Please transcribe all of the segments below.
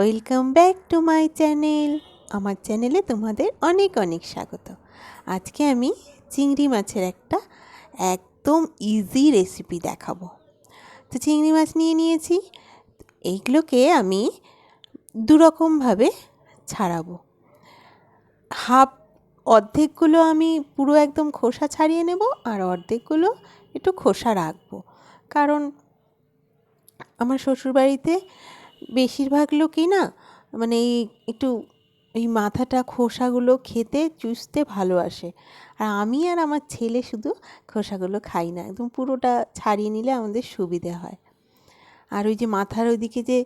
Welcome back to my channel. আমার চ্যানেলে তোমাদের অনেক অনেক স্বাগত। আজকে আমি চিংড়ি মাছের একটা একদম ইজি রেসিপি দেখাবো। তো চিংড়ি মাছ নিয়ে নিয়েছি, এইগুলোকে আমি দুরকমভাবে ছাড়াবো। অর্ধেকগুলো আমি পুরো একদম খোসা ছাড়িয়ে নেব, আর অর্ধেকগুলো একটু খোসা রাখবো। কারণ আমার শ্বশুরবাড়িতে বেশিরভাগ লোকই না মানে একটু এই মাথাটা খোসাগুলো খেতে চুষতে ভালোবাসে, আর আমি আর আমার ছেলে শুধু খোসাগুলো খাই না, একদম পুরোটা ছাড়িয়ে নিলে আমাদের সুবিধে হয়। আর ওই যে মাথার ওইদিকে যে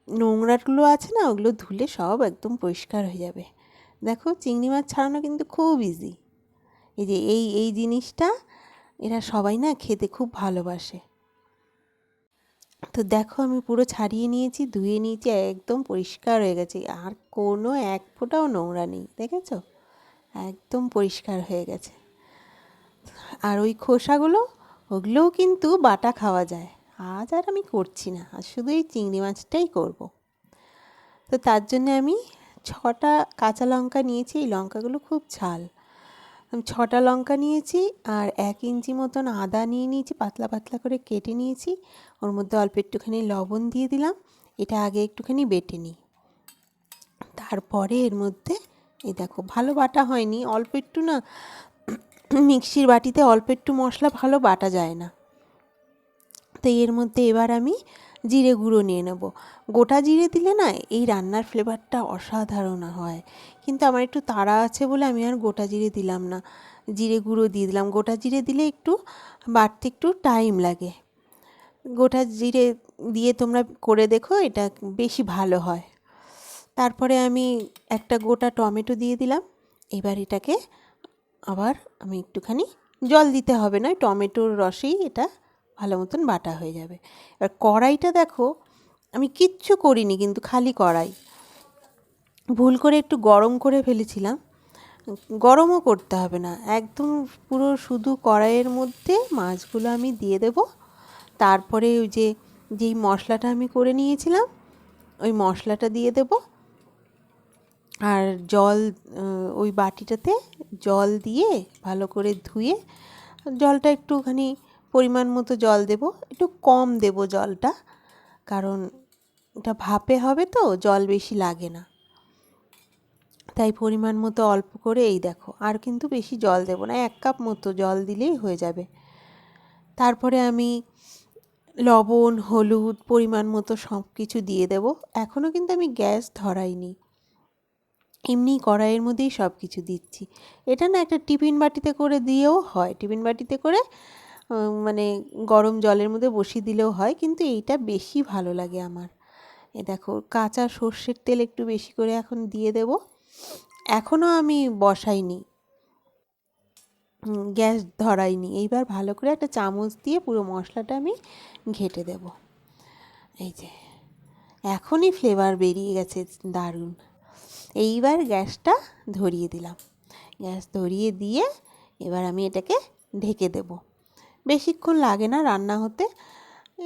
নোংরাগুলো আছে না, ওগুলো ধুলে সব একদম পরিষ্কার হয়ে যাবে। দেখো, চিংড়ি মাছ ছাড়ানো কিন্তু খুব ইজি। এই যে এই জিনিসটা এরা সবাই না খেতে খুব ভালোবাসে। তো দেখো, আমি পুরো ছাড়িয়ে নিয়েছি, ধুয়ে নিয়েছি, একদম পরিষ্কার হয়ে গেছে, আর কোনো এক ফোঁটাও নোংরা নেই। দেখেছো, একদম পরিষ্কার হয়ে গেছে। আর ওই খোসাগুলো, ওগুলোও কিন্তু বাটা খাওয়া যায়। আজ আর আমি করছি না, আজ শুধু এই চিংড়ি মাছটাই করব। তো তার জন্য আমি 6টা কাঁচা লঙ্কা নিয়েছি। এই লঙ্কাগুলো খুব ঝাল। আমি 6টা লঙ্কা নিয়েছি, আর 1 ইঞ্চি মতন আদা নিয়ে নিয়েছি, পাতলা পাতলা করে কেটে নিয়েছি। ওর মধ্যে অল্প একটুখানি লবণ দিয়ে দিলাম। এটা আগে একটুখানি বেটে নিই। তারপরে এর মধ্যে এই দেখো, ভালো বাটা হয়নি, অল্প একটু না, মিক্সির বাটিতে অল্প একটু মশলা ভালো বাটা যায় না। তো এর মধ্যে এবার আমি জিরে গুঁড়ো নিয়ে নেব। গোটা জিরে দিলে না এই রান্নার ফ্লেভারটা অসাধারণ হয়, কিন্তু আমার একটু তাড়া আছে বলে আমি আর গোটা জিরে দিলাম না, জিরে গুঁড়ো দিয়ে দিলাম। গোটা জিরে দিলে একটু বাড়তে একটু টাইম লাগে। গোটা জিরে দিয়ে তোমরা করে দেখো, এটা বেশি ভালো হয়। তারপরে আমি একটা গোটা টমেটো দিয়ে দিলাম। এবার এটাকে আবার আমি একটুখানি জল দিতে হবে না, টমেটোর রসেই এটা ভালো মতন বাটা হয়ে যাবে। এবার কড়াইটা দেখো, আমি কিচ্ছু করিনি, কিন্তু খালি কড়াই ভুল করে একটু গরম করে ফেলেছিলাম। গরমও করতে হবে না, একদম পুরো শুধু কড়াইয়ের মধ্যে মাছগুলো আমি দিয়ে দেব। তারপরে ওই যেই মশলাটা আমি করে নিয়েছিলাম, ওই মশলাটা দিয়ে দেব। আর জল, ওই বাটিটাতে জল দিয়ে ভালো করে ধুয়ে, জলটা একটুখানি পরিমাণ মতো জল দেব, একটু কম দেব জলটা, কারণ এটা ভাপে হবে তো, জল বেশি লাগে না, তাই পরিমাণ মতো অল্প করে। এই দেখো, আর কিন্তু বেশি জল দেব না, 1 কাপ মতো জল দিলেই হয়ে যাবে। তারপরে আমি লবণ, হলুদ পরিমাণ মতো সব কিছু দিয়ে দেব। এখনও কিন্তু আমি গ্যাস ধরাইনি, এমনি কড়াইয়ের মধ্যেই সব কিছু দিচ্ছি। এটা না একটা টিফিন বাটিতে করে দিয়েও হয়, টিফিন বাটিতে করে মানে গরম জলের মধ্যে বসিয়ে দিলেও হয়, কিন্তু এইটা বেশি ভালো লাগে আমার। এ দেখো, কাঁচা সর্ষের তেল একটু বেশি করে এখন দিয়ে দেব। এখনও আমি বসাইনি, গ্যাস ধরাইনি। এইবার ভালো করে একটা চামচ দিয়ে পুরো মশলাটা আমি ঘেঁটে দেব। এই যে এখনই ফ্লেভার বেরিয়ে গেছে, দারুণ। এইবার গ্যাসটা ধরিয়ে দিলাম। গ্যাস ধরিয়ে দিয়ে এবার আমি এটাকে ঢেকে দেব। বেশিক্ষণ লাগে না রান্না হতে,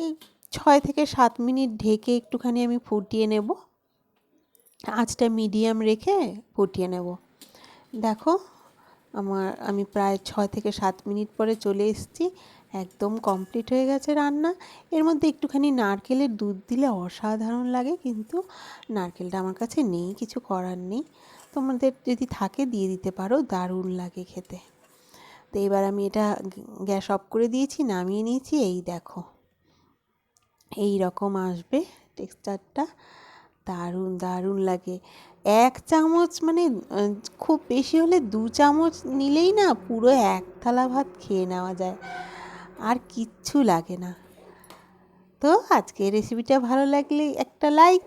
এই 6 থেকে 7 মিনিট ঢেকে একটুখানি আমি ফুটিয়ে নেব। আঁচটা মিডিয়াম রেখে ফুটিয়ে নেব। দেখো, আমি প্রায় 6 থেকে 7 মিনিট পরে চলে এসেছি, একদম কমপ্লিট হয়ে গেছে রান্না। এর মধ্যে একটুখানি নারকেলের দুধ দিলে অসাধারণ লাগে, কিন্তু নারকেলটা আমার কাছে নেই, কিছু করার নেই। তোমাদের যদি থাকে দিয়ে দিতে পারো, দারুণ লাগে খেতে। তো এবার আমি এটা গ্যাস অফ করে দিয়েছি, নামিয়ে নিয়েছি। এই দেখো, এই রকম আসবে টেক্সচারটা, দারুণ দারুণ লাগে। 1 চামচ মানে খুব বেশি হলে 2 চামচ নিলেই না পুরো 1 থালা ভাত খেয়ে নেওয়া যায়, আর কিচ্ছু লাগে না। তো আজকে রেসিপিটা ভালো লাগলে একটা লাইক